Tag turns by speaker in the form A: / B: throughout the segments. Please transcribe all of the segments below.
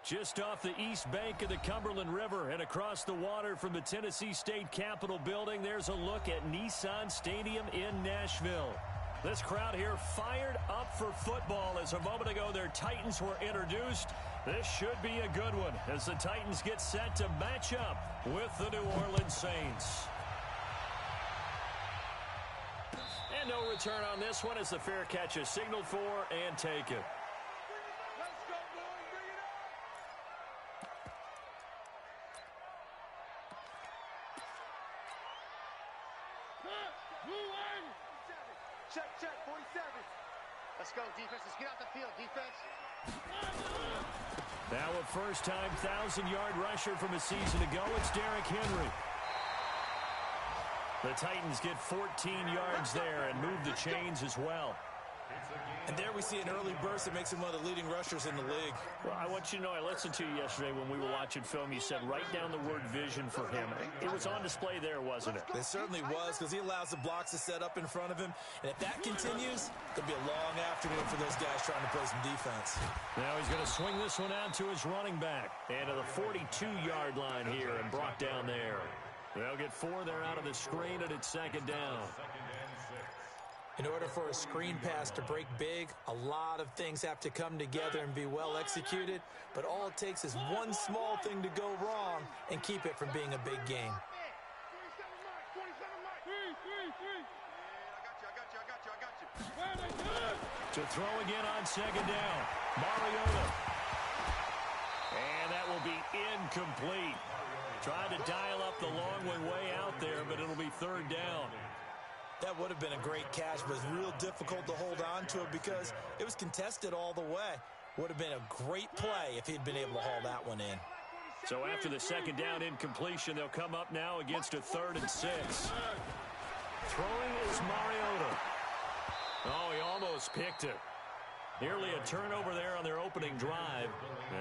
A: Just off the east bank of the Cumberland River and across the water from the Tennessee State Capitol building, there's a look at Nissan Stadium in Nashville. This crowd here fired up for football as a moment ago their Titans were introduced. This should be a good one as the Titans get set to match up with the New Orleans Saints. And no return on this one as the fair catch is signaled for and taken.
B: Check, 47. Let's go, defense. Let's get out the field, defense.
A: Now a first-time 1,000-yard rusher from a season ago, it's Derrick Henry. The Titans get 14 yards there and move the chains as well.
C: And there we see an early burst that makes him one of the leading rushers in the league.
A: Well, I want you to know, I listened to you yesterday when we were watching film. You said write down the word vision for him. It was on display there, wasn't it?
C: It certainly was, because he allows the blocks to set up in front of him. And if that continues, there'll be a long afternoon for those guys trying to play some defense.
A: Now he's going to swing this one out to his running back. And to the 42-yard line here and brought down there. They'll get 4 there out of the screen, and it's second down.
C: In order for a screen pass to break big, a lot of things have to come together and be well executed, but all it takes is one small thing to go wrong and keep it from being a big game.
A: To throw again on second down, Mariota. And that will be incomplete. Trying to dial up the long way out there, but it'll be third down.
C: That would have been a great catch, but it's real difficult to hold on to it because it was contested all the way. Would have been a great play if he'd been able to haul that one in.
A: So after the second down incompletion, they'll come up now against a 3rd and 6. Throwing is Mariota. Oh, he almost picked it. Nearly a turnover there on their opening drive.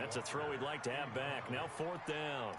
A: That's a throw he'd like to have back. Now 4th down.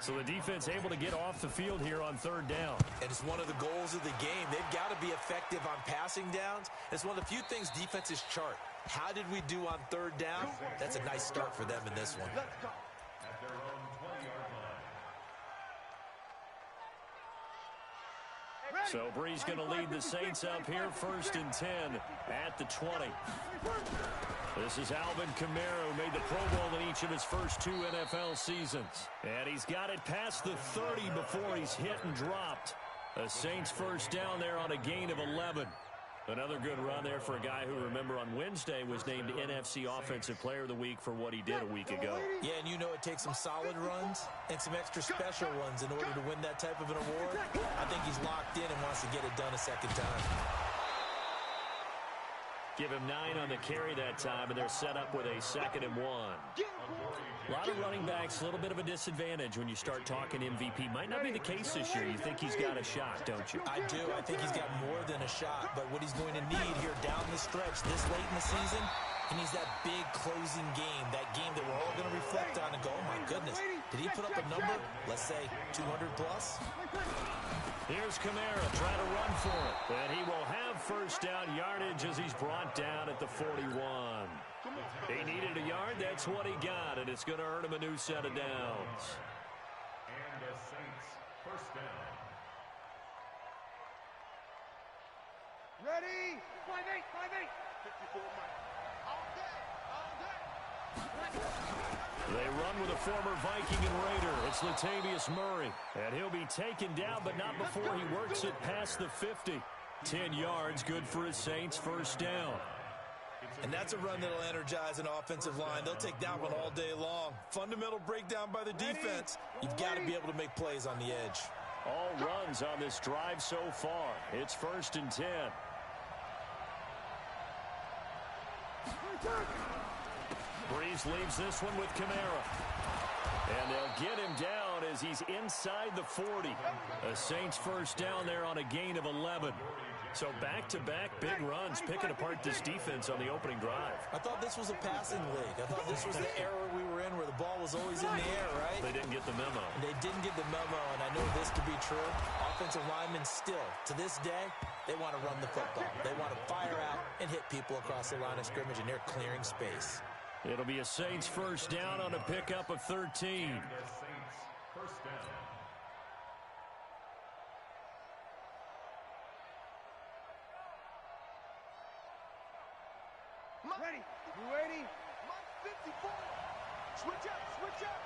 A: So the defense able to get off the field here on 3rd down.
C: And it's one of the goals of the game. They've got to be effective on passing downs. It's one of the few things defenses chart. How did we do on 3rd down? That's a nice start for them in this one.
A: So Bree's going to lead the Saints up here 1st and 10 at the 20. This is Alvin Kamara, who made the Pro Bowl in each of his first 2 NFL seasons. And he's got it past the 30 before he's hit and dropped. The Saints first down there on a gain of 11. Another good run there for a guy who, remember, on Wednesday was named NFC Offensive Player of the Week for what he did a week ago.
C: Yeah, and you know it takes some solid runs and some extra special ones in order to win that type of an award. I think he's locked in and wants to get it done a second time.
A: Give him 9 on the carry that time, and they're set up with a 2nd and 1. A lot of running backs, a little bit of a disadvantage when you start talking MVP. Might not be the case this year. You think he's got a shot, don't you?
C: I do. I think he's got more than a shot. But what he's going to need here down the stretch this late in the season, he needs that big closing game, that game that we're all going to reflect on and go, oh, my goodness, did he put up a number, let's say, 200 plus?
A: Here's Kamara trying to run for it. And he will have first down yardage as he's brought down at the 41. He needed a yard. That's what he got. And it's going to earn him a new set of downs.
D: And the Saints first down.
B: Ready? 5-8, 5-8. 54 miles. All day, all day.
A: They run with a former Viking and Raider. It's Latavius Murray. And he'll be taken down, but not before he works it past the 50. 10 yards, good for his Saints, first down.
C: And that's a run that'll energize an offensive line. They'll take that one all day long. Fundamental breakdown by the defense. You've got to be able to make plays on the edge.
A: All runs on this drive so far. It's 1st and 10. Breeze leaves this one with Kamara. And they'll get him down as he's inside the 40. The Saints first down there on a gain of 11. So back-to-back big runs, picking apart this defense on the opening drive.
C: I thought this was a passing league. I thought this was the era we were in where the ball was always in the air, right?
A: They didn't get the memo.
C: They didn't get the memo, and I know this to be true. Offensive linemen still, to this day, they want to run the football. They want to fire out and hit people across the line of scrimmage, and they're clearing space.
A: It'll be a Saints first down on a pickup of 13.
D: And the Saints first down.
B: Ready. You ready? Mike 54. Switch up, switch up.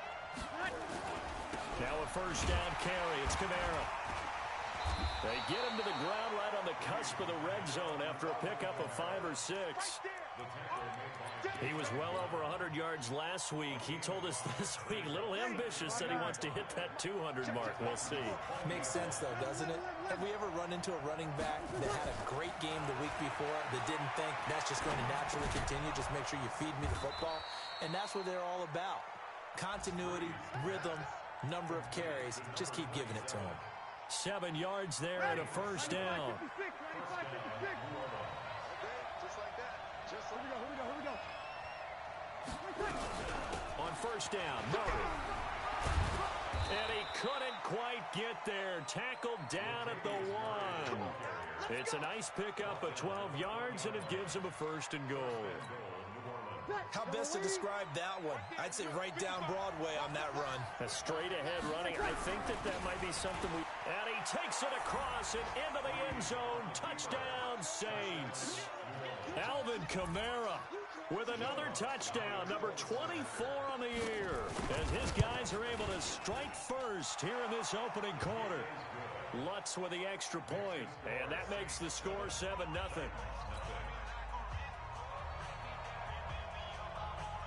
A: Now a first down carry. It's Camara. They get him to the ground right on the cusp of the red zone after a pickup of 5 or 6. He was well over 100 yards last week. He told us this week, a little ambitious, that he wants to hit that 200 mark. We'll see.
C: Makes sense, though, doesn't it? Have we ever run into a running back that had a great game the week before that didn't think that's just going to naturally continue? Just make sure you feed me the football. And that's what they're all about. Continuity, rhythm, number of carries. Just keep giving it to them.
A: 7 yards there and a first down. On first down, Murray. And he couldn't quite get there. Tackled down at the 1. It's a nice pickup of 12 yards, and it gives him a first and goal.
C: How best to describe that one? I'd say right down Broadway on that run.
A: A straight-ahead running. I think that might be something we... And he takes it across and into the end zone. Touchdown, Saints. Alvin Kamara with another touchdown, number 24 on the year, as his guys are able to strike first here in this opening quarter. Lutz with the extra point, and that makes the score 7-0.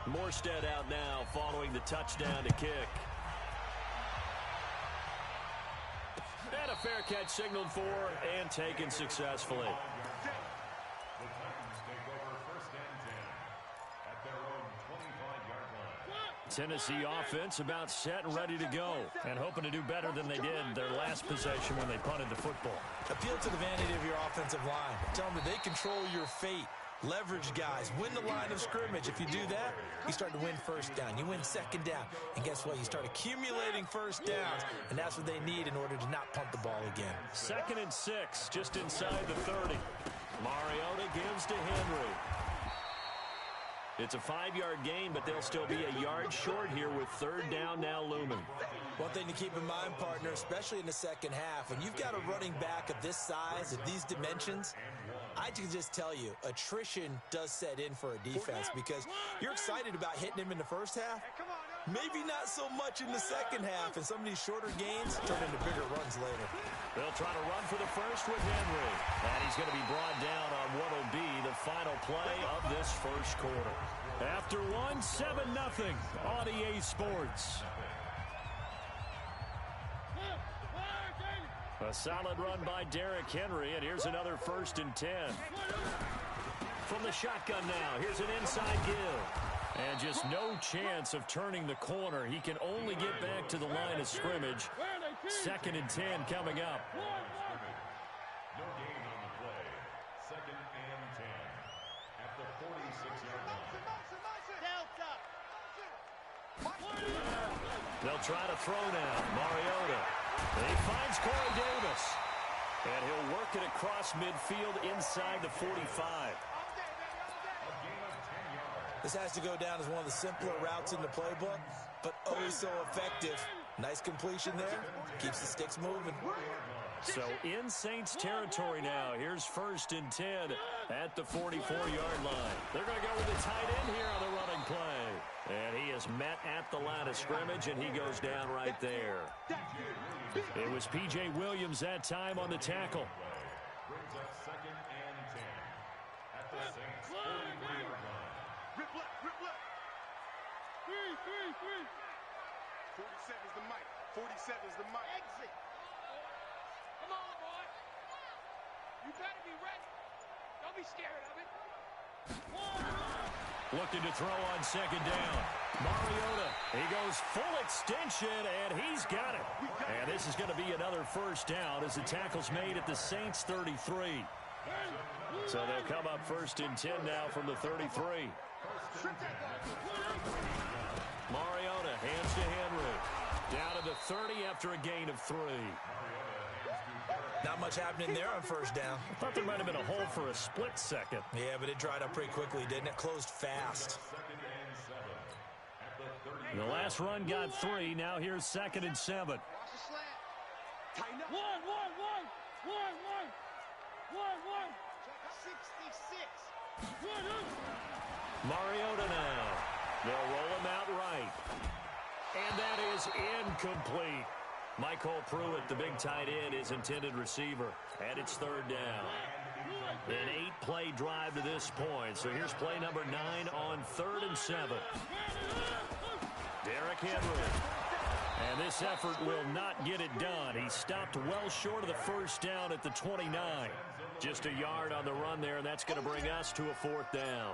A: Morstead out now following the touchdown to kick. And a fair catch signaled for and taken successfully.
D: The Titans take over first and 10 at their own 25-yard line.
A: Tennessee offense about set and ready to go, and hoping to do better than they did their last possession when they punted the football.
C: Appeal to the vanity of your offensive line. Tell them that they control your fate. Leverage guys. Win the line of scrimmage. If you do that, you start to win first down. You win second down. And guess what? You start accumulating first downs, and that's what they need in order to not punt the ball again.
A: 2nd and 6, just inside the 30. Mariota gives to Henry. It's a 5-yard gain, but they'll still be a yard short here with third down now looming.
C: One thing to keep in mind, partner, especially in the second half, when you've got a running back of this size, of these dimensions, I can just tell you, attrition does set in for a defense because you're excited about hitting him in the first half. Maybe not so much in the second half, and some of these shorter gains turn into bigger runs later.
A: They'll try to run for the first with Henry. And he's going to be brought down on what will be the final play of this first quarter. After 7-0 on EA Sports. A solid run by Derrick Henry, and here's another 1st and 10. From the shotgun now, here's an inside give. And just no chance of turning the corner. He can only get back to the line of scrimmage. 2nd and 10 coming up.
D: No gain on the play. 2nd and 10 at the 46-yard line.
A: They'll try to throw now. Mariota. He finds Corey Davis. And he'll work it across midfield inside the 45.
C: This has to go down as one of the simpler routes in the playbook, but oh so effective. Nice completion there. Keeps the sticks moving.
A: So in Saints territory now. Here's 1st and 10 at the 44-yard line. They're going to go with the tight end here on the running play. And he is met at the line of scrimmage, and he goes down right there. It was P.J. Williams that time on the tackle.
D: Brings up 2nd and 10 at the Saints 43-yard line.
B: Rip left. 47's the mic. 47's the mic. Exit. Come on, boy. You better be ready. Don't be scared of it.
A: Looking to throw on 2nd down. Mariota, he goes full extension, and he's got it. And this is going to be another first down as the tackle's made at the Saints 33. So they'll come up 1st and 10 now from the 33. Mariota hands to Henry. Down to the 30 after a gain of 3.
C: Not much happening there on first down.
A: I thought there might have been a hole for a split second.
C: Yeah, but it dried up pretty quickly, didn't it? Closed fast.
D: 2nd and
A: The last run got 3. Now here's 2nd and 7.
B: Watch the slant. Tighten up. 66.
A: Mariota now. They'll roll him out right. And that is incomplete. Michael Pruitt, the big tight end, is intended receiver. And it's 3rd down. An 8-play drive to this point. So here's play number 9 on 3rd and 7. Derrick Henry. And this effort will not get it done. He stopped well short of the 1st down at the 29. Just a yard on the run there, and that's going to bring us to a 4th down.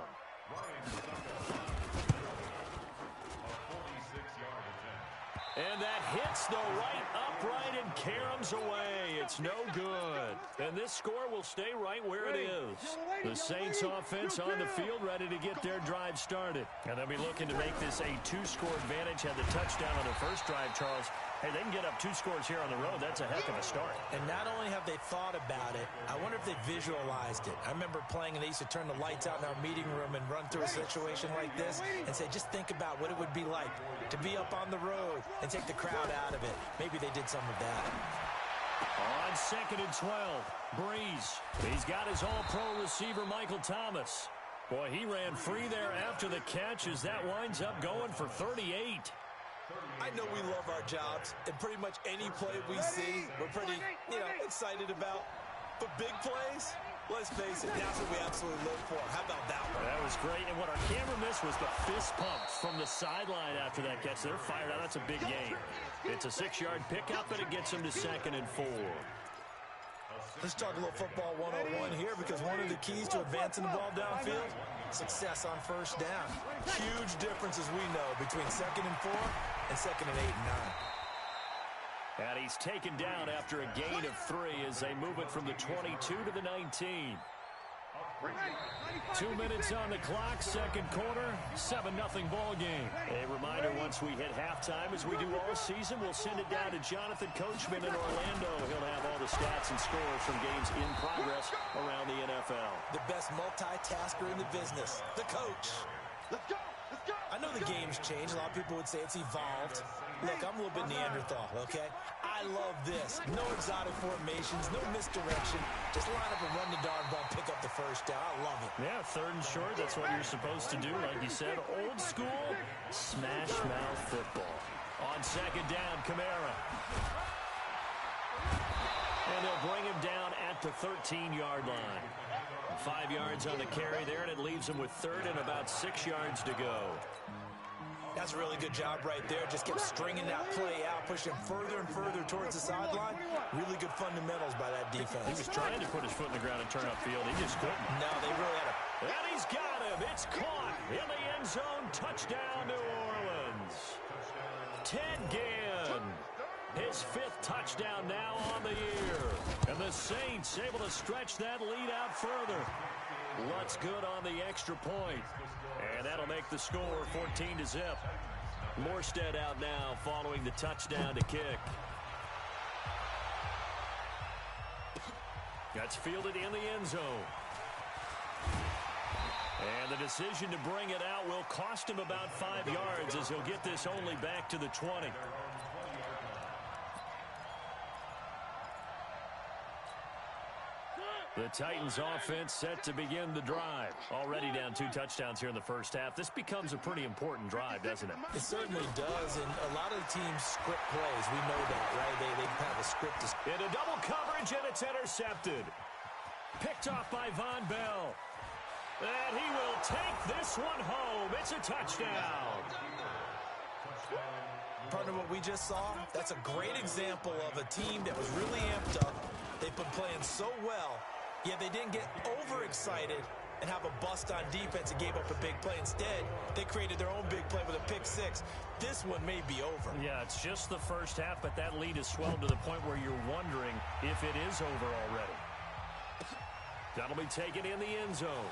A: And that hits the right upright and caroms away. It's no good. And this score will stay right where it is. The Saints offense on the field ready to get their drive started. And they'll be looking to make this a 2-score advantage. Had the touchdown on their first drive, Charles. Hey, they can get up 2 scores here on the road. That's a heck of a start.
C: And not only have they thought about it, I wonder if they visualized it. I remember playing and they used to turn the lights out in our meeting room and run through a situation like this and say, just think about what it would be like to be up on the road and take the crowd out of it. Maybe they did some of that.
A: On 2nd and 12, Breeze. He's got his all-pro receiver, Michael Thomas. Boy, he ran free there after the catch as that winds up going for 38.
C: I know we love our jobs, and pretty much any play we see, we're pretty, excited about. But big plays, let's face it, that's what we absolutely live for. How about that one?
A: That was great, and what our camera missed was the fist pumps from the sideline after that catch. They're fired out. That's a big gain. It's a 6-yard pickup, and it gets them to 2nd and 4.
C: Let's talk a little football 101 here, because one of the keys to advancing the ball downfield, success on 1st down. Huge differences we know between 2nd and 4 and 2nd and 8 and 9.
A: And he's taken down after a gain of 3 as they move it from the 22 to the 19. 2 minutes on the clock, 2nd quarter, 7-0 ball game. A reminder, once we hit halftime, as we do all season, we'll send it down to Jonathan Coachman in Orlando. He'll have all the stats and scores from games in progress around the NFL.
C: The best multitasker in the business, the coach.
B: Let's go.
C: I know the game's changed. A lot of people would say it's evolved. Look, I'm a little bit Neanderthal, okay? I love this. No exotic formations, no misdirection. Just line up and run the darn ball, pick up the 1st down. I love it.
A: Yeah, 3rd and short, that's what you're supposed to do. Like you said, old school, smash mouth football. On 2nd down, Kamara. And they'll bring him down at the 13-yard line. 5 yards on the carry there, and it leaves him with 3rd and about 6 yards to go.
C: That's a really good job right there. Just kept stringing that play out, pushing further and further towards the sideline. Really good fundamentals by that defense.
A: He was trying to put his foot in the ground and turn upfield. He just couldn't.
C: No, they really had a...
A: And he's got him. It's caught in the end zone. Touchdown, New Orleans. Ted Ginn. His 5th touchdown now on the year. And the Saints able to stretch that lead out further. Lutz good on the extra point. And that'll make the score 14-0. Morstead out now following the touchdown to kick. That's fielded in the end zone. And the decision to bring it out will cost him about 5 yards as he'll get this only back to the 20. The Titans offense set to begin the drive. Already down 2 touchdowns here in the first half. This becomes a pretty important drive, doesn't it?
C: It certainly does, and a lot of the teams script plays. We know that, right? They have a script.
A: Into double coverage, and it's intercepted. Picked off by Von Bell. And he will take this one home. It's a touchdown.
C: Partner, what we just saw, that's a great example of a team that was really amped up. They've been playing so well. Yeah, they didn't get overexcited and have a bust on defense and gave up a big play. Instead, they created their own big play with a pick 6. This one may be over.
A: Yeah, it's just the first half, but that lead has swelled to the point where you're wondering if it is over already. That'll be taken in the end zone.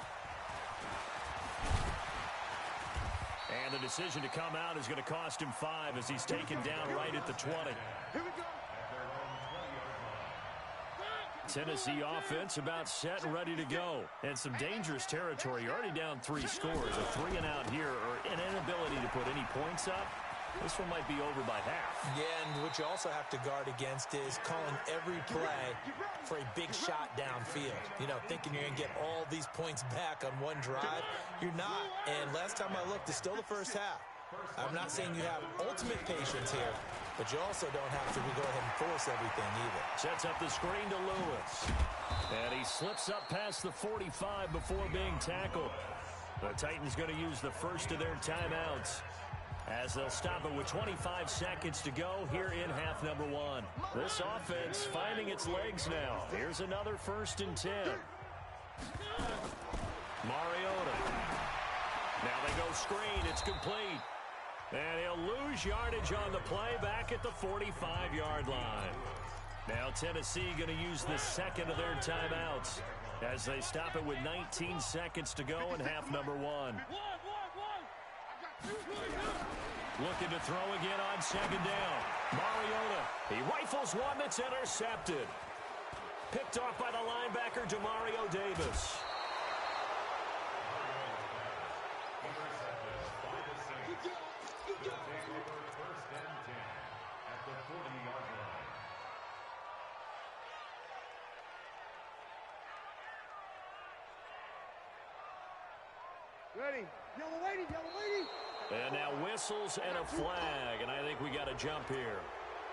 A: And the decision to come out is going to cost him 5 as he's taken down right at the 20.
B: Here we go.
A: Tennessee offense about set and ready to go. And some dangerous territory. You're already down 3 scores. A 3-and-out here or an inability to put any points up. This one might be over by half.
C: Yeah, and what you also have to guard against is calling every play for a big shot downfield. You know, thinking you're going to get all these points back on one drive. You're not. And last time I looked, it's still the first half. I'm not saying you have ultimate patience here, but you also don't have to go ahead and force everything either.
A: Sets up the screen to Lewis. And he slips up past the 45 before being tackled. The Titans going to use the first of their timeouts, as they'll stop it with 25 seconds to go here in half number one. This offense finding its legs now. Here's another 1st and 10. Mariota. Now they go screen. It's complete. And he'll lose yardage on the play back at the 45-yard line. Now Tennessee going to use the second of their timeouts as they stop it with 19 seconds to go in half number one. Looking to throw again on 2nd down. Mariota. He rifles one that's intercepted. Picked off by the linebacker, Demario Davis.
B: Ready. Yellow lady, yellow lady.
A: And now whistles and a flag, and I think we got a jump here.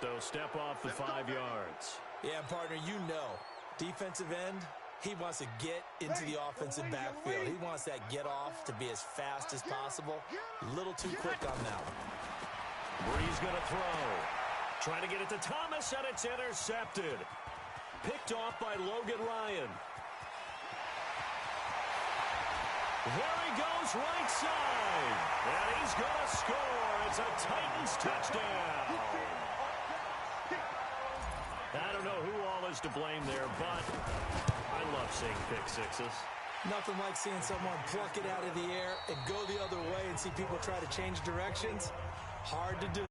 A: They'll step off the 5 yards.
C: Yeah, partner, you know, defensive end, he wants to get into the offensive backfield. He wants that get off to be as fast as possible. A little too quick on that one.
A: Bree's going to throw. Trying to get it to Thomas, and it's intercepted. Picked off by Logan Ryan. There he goes, right side. And he's going to score. It's a Titans touchdown. I don't know who all is to blame there, but I love seeing pick sixes.
C: Nothing like seeing someone pluck it out of the air and go the other way and see people try to change directions. Hard to do.